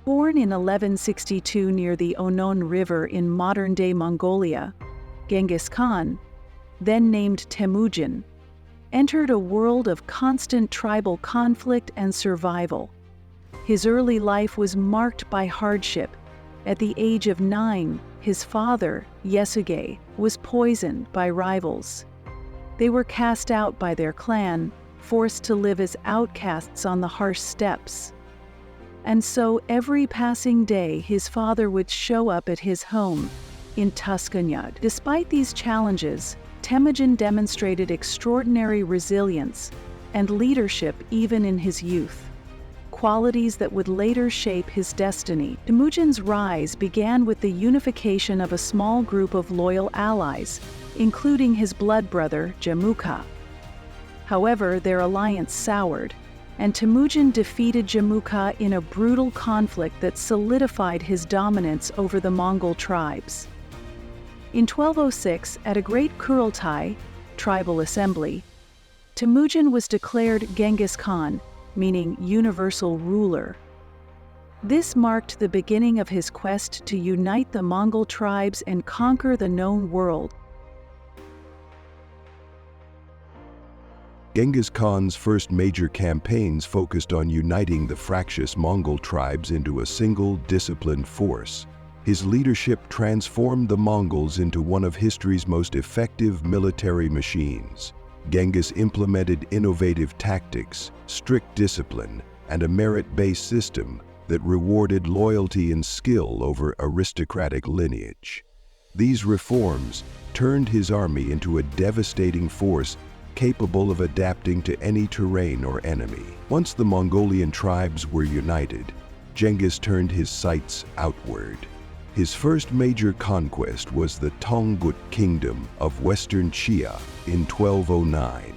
Born in 1162 near the Onon River in modern-day Mongolia, Genghis Khan, then named Temüjin, entered a world of constant tribal conflict and survival. His early life was marked by hardship. At the age of 9, his father, Yasuge, was poisoned by rivals. They were cast out by their clan, forced to live as outcasts on the harsh steppes. And so every passing day his father would show up at his home in Tuscanyard. Despite these challenges, Temüjin demonstrated extraordinary resilience and leadership even in his youth, qualities that would later shape his destiny. Temüjin's rise began with the unification of a small group of loyal allies, including his blood brother, Jamukha. However, their alliance soured, and Temüjin defeated Jamukha in a brutal conflict that solidified his dominance over the Mongol tribes. In 1206, at a great Kurultai, tribal assembly, Temüjin was declared Genghis Khan, meaning universal ruler. This marked the beginning of his quest to unite the Mongol tribes and conquer the known world. Genghis Khan's first major campaigns focused on uniting the fractious Mongol tribes into a single, disciplined force. His leadership transformed the Mongols into one of history's most effective military machines. Genghis implemented innovative tactics, strict discipline, and a merit-based system that rewarded loyalty and skill over aristocratic lineage. These reforms turned his army into a devastating force capable of adapting to any terrain or enemy. Once the Mongolian tribes were united, Genghis turned his sights outward. His first major conquest was the Tongut Kingdom of Western Xia in 1209.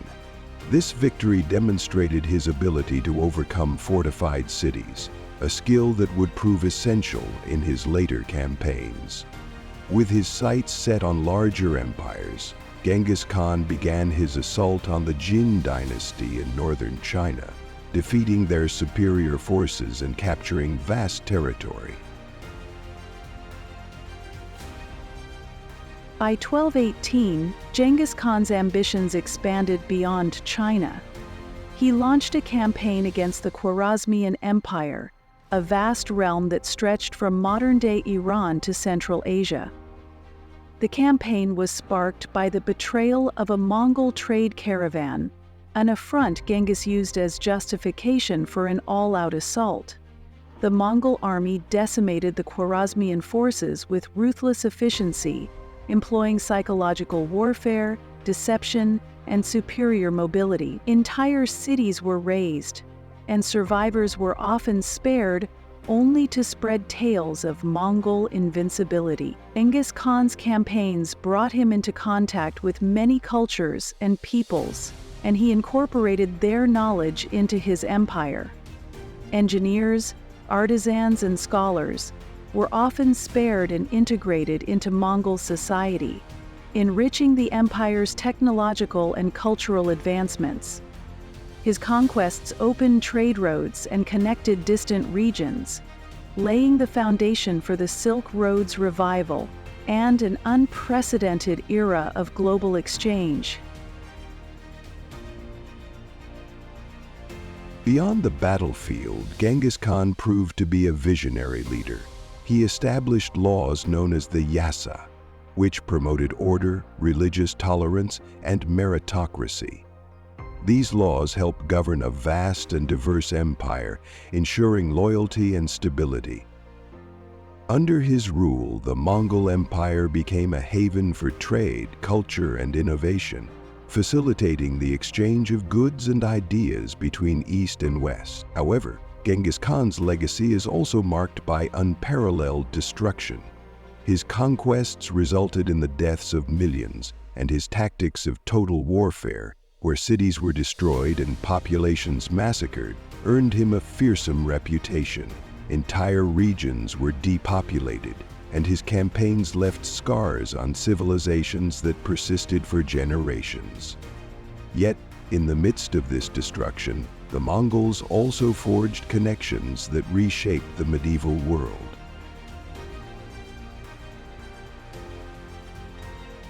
This victory demonstrated his ability to overcome fortified cities, a skill that would prove essential in his later campaigns. With his sights set on larger empires, Genghis Khan began his assault on the Jin dynasty in northern China, defeating their superior forces and capturing vast territory. By 1218, Genghis Khan's ambitions expanded beyond China. He launched a campaign against the Khwarezmian Empire, a vast realm that stretched from modern-day Iran to Central Asia. The campaign was sparked by the betrayal of a Mongol trade caravan, an affront Genghis used as justification for an all-out assault. The Mongol army decimated the Khwarezmian forces with ruthless efficiency, employing psychological warfare, deception, and superior mobility. Entire cities were razed, and survivors were often spared only to spread tales of Mongol invincibility. Genghis Khan's campaigns brought him into contact with many cultures and peoples, and he incorporated their knowledge into his empire. Engineers, artisans, and scholars were often spared and integrated into Mongol society, enriching the empire's technological and cultural advancements. His conquests opened trade roads and connected distant regions, laying the foundation for the Silk Road's revival and an unprecedented era of global exchange. Beyond the battlefield, Genghis Khan proved to be a visionary leader. He established laws known as the Yasa, which promoted order, religious tolerance, and meritocracy. These laws helped govern a vast and diverse empire, ensuring loyalty and stability. Under his rule, the Mongol Empire became a haven for trade, culture, and innovation, facilitating the exchange of goods and ideas between East and West. However, Genghis Khan's legacy is also marked by unparalleled destruction. His conquests resulted in the deaths of millions, and his tactics of total warfare, where cities were destroyed and populations massacred, earned him a fearsome reputation. Entire regions were depopulated, and his campaigns left scars on civilizations that persisted for generations. Yet, in the midst of this destruction, The Mongols also forged connections that reshaped the medieval world.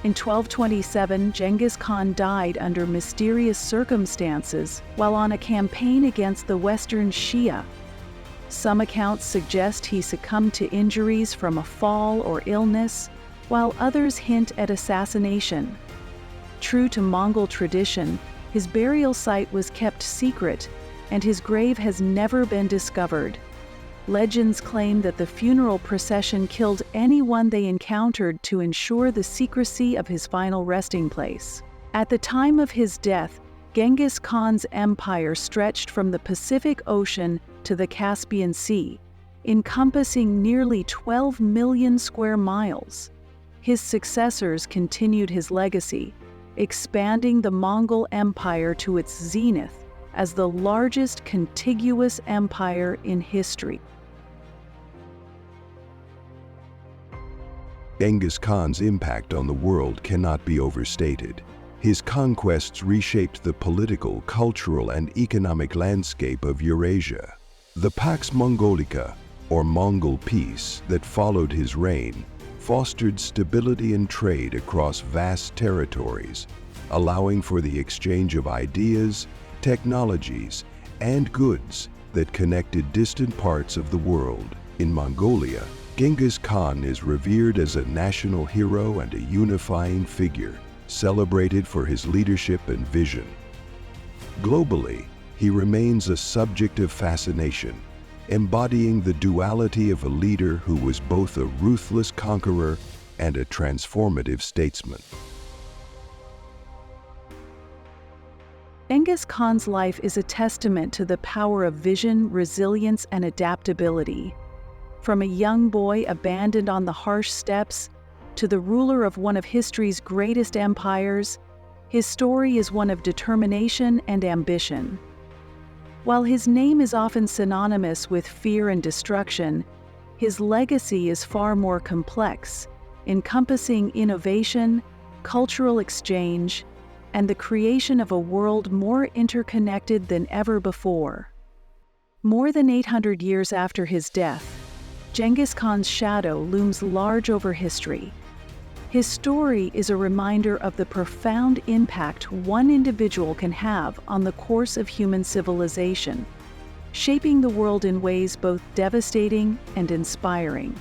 In 1227, Genghis Khan died under mysterious circumstances while on a campaign against the Western Shia. Some accounts suggest he succumbed to injuries from a fall or illness, while others hint at assassination. True to Mongol tradition, his burial site was kept secret, and his grave has never been discovered. Legends claim that the funeral procession killed anyone they encountered to ensure the secrecy of his final resting place. At the time of his death, Genghis Khan's empire stretched from the Pacific Ocean to the Caspian Sea, encompassing nearly 12 million square miles. His successors continued his legacy, expanding the Mongol Empire to its zenith as the largest contiguous empire in history. Genghis Khan's impact on the world cannot be overstated. His conquests reshaped the political, cultural, and economic landscape of Eurasia. The Pax Mongolica, or Mongol peace, that followed his reign, fostered stability and trade across vast territories, allowing for the exchange of ideas, technologies, and goods that connected distant parts of the world. In Mongolia, Genghis Khan is revered as a national hero and a unifying figure, celebrated for his leadership and vision. Globally, he remains a subject of fascination, embodying the duality of a leader who was both a ruthless conqueror and a transformative statesman. Genghis Khan's life is a testament to the power of vision, resilience, and adaptability. From a young boy abandoned on the harsh steppes to the ruler of one of history's greatest empires, his story is one of determination and ambition. While his name is often synonymous with fear and destruction, his legacy is far more complex, encompassing innovation, cultural exchange, and the creation of a world more interconnected than ever before. More than 800 years after his death, Genghis Khan's shadow looms large over history. His story is a reminder of the profound impact one individual can have on the course of human civilization, shaping the world in ways both devastating and inspiring.